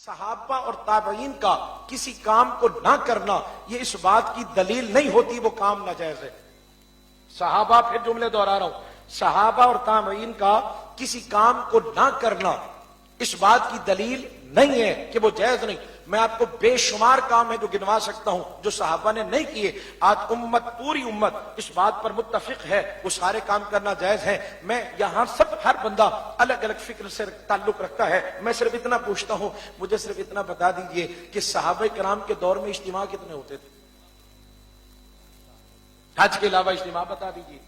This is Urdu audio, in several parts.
صحابہ اور تابعین کا کسی کام کو نہ کرنا یہ اس بات کی دلیل نہیں ہوتی وہ کام ناجائز ہے۔ صحابہ، پھر جملے دوہرا رہا ہوں، صحابہ اور تابعین کا کسی کام کو نہ کرنا اس بات کی دلیل نہیں ہے کہ وہ جائز نہیں۔ میں آپ کو بے شمار کام ہے جو گنوا سکتا ہوں جو صحابہ نے نہیں کیے، آج امت، پوری امت اس بات پر متفق ہے وہ سارے کام کرنا جائز ہے۔ میں یہاں ہر بندہ الگ الگ فکر سے تعلق رکھتا ہے، میں صرف اتنا پوچھتا ہوں، مجھے صرف اتنا بتا دیجئے کہ صحابہ کرام کے دور میں اجتماع کتنے ہوتے تھے؟ حج کے علاوہ اجتماع بتا دیجئے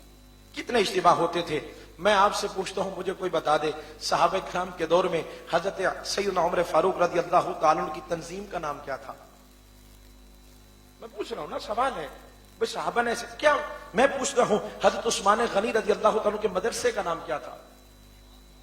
کتنے اجتماع ہوتے تھے؟ میں آپ سے پوچھتا ہوں، مجھے کوئی بتا دے صحابہ کرام کے دور میں حضرت سیدنا عمر فاروق رضی اللہ تعالیٰ عنہ کی تنظیم کا نام کیا تھا؟ میں پوچھ رہا ہوں نا، سوال ہے بھئی صحابہ نے ایسے کیا؟ میں پوچھ رہا ہوں حضرت عثمان غنی رضی اللہ تعالیٰ عنہ کے مدرسے کا نام کیا تھا؟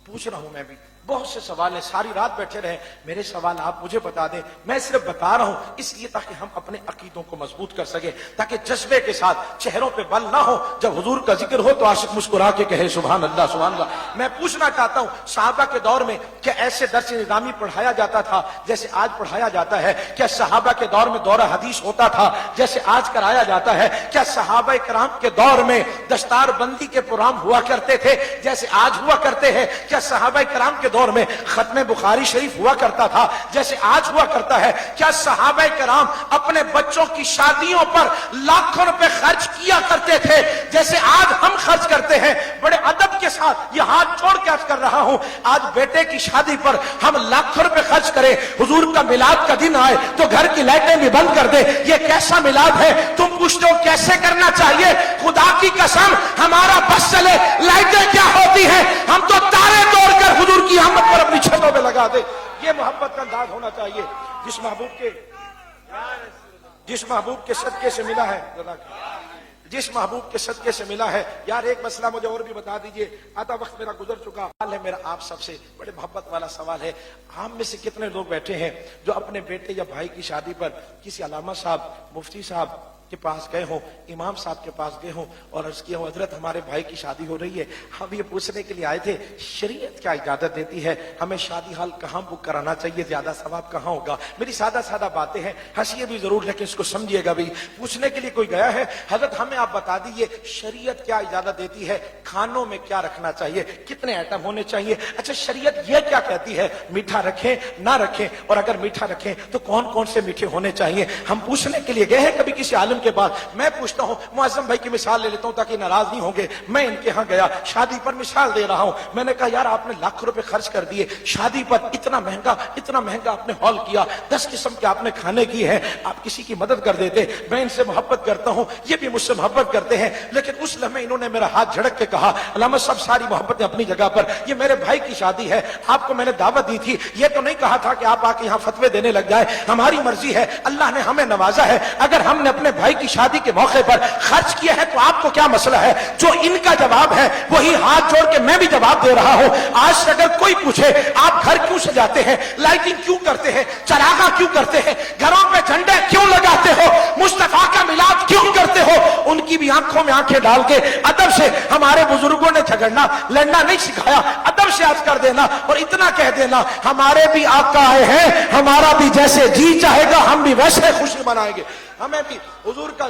پوچھ رہا ہوں میں بھی، بہت سے سوال ہیں، ساری رات بیٹھے رہے میرے سوال آپ مجھے بتا دیں، میں صرف بتا رہا ہوں اس لیے تاکہ ہم اپنے عقیدوں کو مضبوط کر سکیں، تاکہ جذبے کے ساتھ چہروں پہ بل نہ ہو، جب حضور کا ذکر ہو تو عاشق مسکرا کے کہے سبحان اللہ سبحان اللہ۔ میں پوچھنا چاہتا ہوں صحابہ کے دور میں کیا ایسے درس نظامی پڑھایا جاتا تھا جیسے آج پڑھایا جاتا ہے؟ کیا صحابہ کے دور میں دورہ حدیث ہوتا تھا جیسے آج کرایا جاتا ہے؟ کیا صحابہ کرام کے دور میں دستار بندی کے پروگرام ہوا کرتے تھے جیسے آج ہوا کرتے ہیں؟ کیا صحابہ کرام کے دور میں ختم بخاری شریف ہوا کرتا تھا جیسے آج ہوا کرتا ہے؟ کیا صحابہ کرام اپنے بچوں کی شادیوں پر لاکھوں روپے خرچ کیا کرتے تھے جیسے آج ہم خرچ کرتے ہیں؟ بڑے ادب کے ساتھ یہ ہاتھ چھوڑ کے عرض کر رہا ہوں، آج بیٹے کی شادی پر ہم لاکھوں روپے خرچ کریں، حضور کا میلاد کا دن آئے تو گھر کی لائٹیں بھی بند کر دیں، یہ کیسا میلاد ہے؟ تم پوچھتے ہو کیسے کرنا چاہیے؟ خدا کی قسم ہمارا بس چلے، لائٹیں کیا ہوتی ہیں؟ ہم تو تارے توڑ کر حضور کی آمد پر اپنی چھتوں پہ لگا دے۔ یہ محبت کا انداز ہونا چاہیے جس محبوب کے صدقے سے ملا ہے، جس محبوب کے صدقے سے ملا ہے۔ یار ایک مسئلہ مجھے اور بھی بتا دیجئے، آدھا وقت میرا گزر چکا ہے، میرا آپ سب سے بڑے محبت والا سوال ہے، ہم میں سے کتنے لوگ بیٹھے ہیں جو اپنے بیٹے یا بھائی کی شادی پر کسی علامہ صاحب، مفتی صاحب کے پاس گئے ہوں، امام صاحب کے پاس گئے ہوں اور عرض کیا ہوں حضرت ہمارے بھائی کی شادی ہو رہی ہے، ہم یہ پوچھنے کے لیے آئے تھے شریعت کیا اجازت دیتی ہے، ہمیں شادی حال کہاں بک کرانا چاہیے، زیادہ ثواب کہاں ہوگا؟ میری سادہ سادہ باتیں ہیں، ہنسیے بھی ضرور لیکن اس کو سمجھیے گا بھی، پوچھنے کے لیے کوئی گیا ہے حضرت ہمیں آپ بتا دیجئے شریعت کیا اجازت دیتی ہے، کھانوں میں کیا رکھنا چاہیے، کتنے آئٹم ہونے چاہیے؟ اچھا شریعت یہ کیا کہتی ہے میٹھا رکھیں نہ رکھیں، اور اگر میٹھا رکھیں تو کون کون سے میٹھے ہونے چاہیے؟ ہم پوچھنے کے لیے گئے ہیں کبھی کسی عالم کے بعد؟ میں پوچھتا ہوں، معظم بھائی کی مثال لے لیتا ہوں تاکہ ناراض نہیں ہوں گے، میں ان کے ہاں گیا شادی پر مثال دے رہا ہوں، میں نے کہا یار آپ نے لاکھ روپے خرچ کر دیے شادی پر، اتنا مہنگا آپ نے ہال کیا، 10 قسم کے آپ نے کھانے کی ہیں، آپ کسی کی مدد کر دیتے، میں ان سے محبت کرتا ہوں، یہ بھی مجھ سے محبت کرتے ہیں، لیکن اس لمحے انہوں نے میرا ہاتھ جھڑک کے کہا علامہ صاحب ساری محبتیں اپنی جگہ پر، یہ میرے بھائی کی شادی ہے، آپ کو میں نے دعوت دی تھی، یہ تو نہیں کہا تھا کہ آپ آ کے یہاں فتوے دینے لگ جائے، ہماری مرضی ہے، اللہ نے ہمیں نوازا ہے، اگر ہم نے اپنے بھائی کی شادی کے موقع پر خرچ کیا ہے تو آپ کو کیا مسئلہ ہے؟ جو ان کا جواب ہے وہی ہاتھ جوڑ کے میں بھی جواب دے رہا ہوں۔ آج سے اگر کوئی پوچھے آپ گھر کیوں سجاتے ہیں، لائٹنگ کیوں کرتے ہیں، چراغاں کیوں کرتے ہیں، گھروں پہ جھنڈے کیوں لگاتے ہو، مصطفیٰ کا میلاد کیوں کرتے ہو، ان کی بھی آنکھوں میں آنکھیں ڈال کے ادب سے، ہمارے بزرگوں نے جھگڑنا لڑنا نہیں سکھایا، ادب سے عرض کر دینا اور اتنا کہہ دینا ہمارے بھی آقا آئے ہیں، ہمارا بھی جیسے جی چاہے گا ہم بھی ویسے خوشی منائیں گے۔ ہمیں بھی حضور کے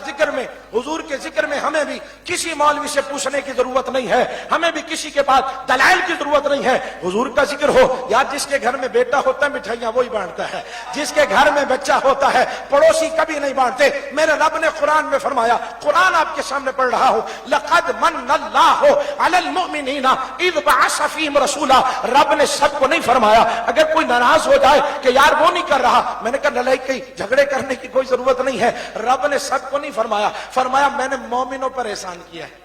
ذکر میں ہمیں بھی کسی مولوی سے پوچھنے کی ضرورت نہیں ہے، ہمیں بھی کسی کے پاس دلائل کی ضرورت نہیں ہے، حضور کا ذکر ہو۔ یار جس کے گھر میں بیٹا ہوتا ہے مٹھائیاں وہی بانٹتا ہے، جس کے گھر میں بچہ ہوتا ہے پڑوسی کبھی نہیں بانٹتے۔ میرے رب نے قرآن میں فرمایا، قرآن آپ کے سامنے پڑھ رہا ہوں، لقد من اللہ علی المؤمنین اذ بعث فیہم رسولا، رب نے سب کو نہیں فرمایا۔ اگر کوئی ناراض ہو جائے کہ یار وہ نہیں کر رہا، میں نے کہا لڑائی کی جھگڑے کرنے کی کوئی ضرورت نہیں ہے، رب نے سب کو نہیں فرمایا، فرمایا میں نے مومنوں پر احسان کیا ہے،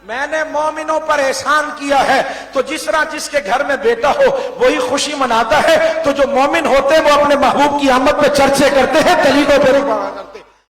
میں نے مومنوں پر احسان کیا ہے۔ تو جس طرح جس کے گھر میں بیٹا ہو وہی خوشی مناتا ہے، تو جو مومن ہوتے ہیں وہ اپنے محبوب کی آمد پہ چرچے کرتے ہیں، دلیلوں پہ نہیں۔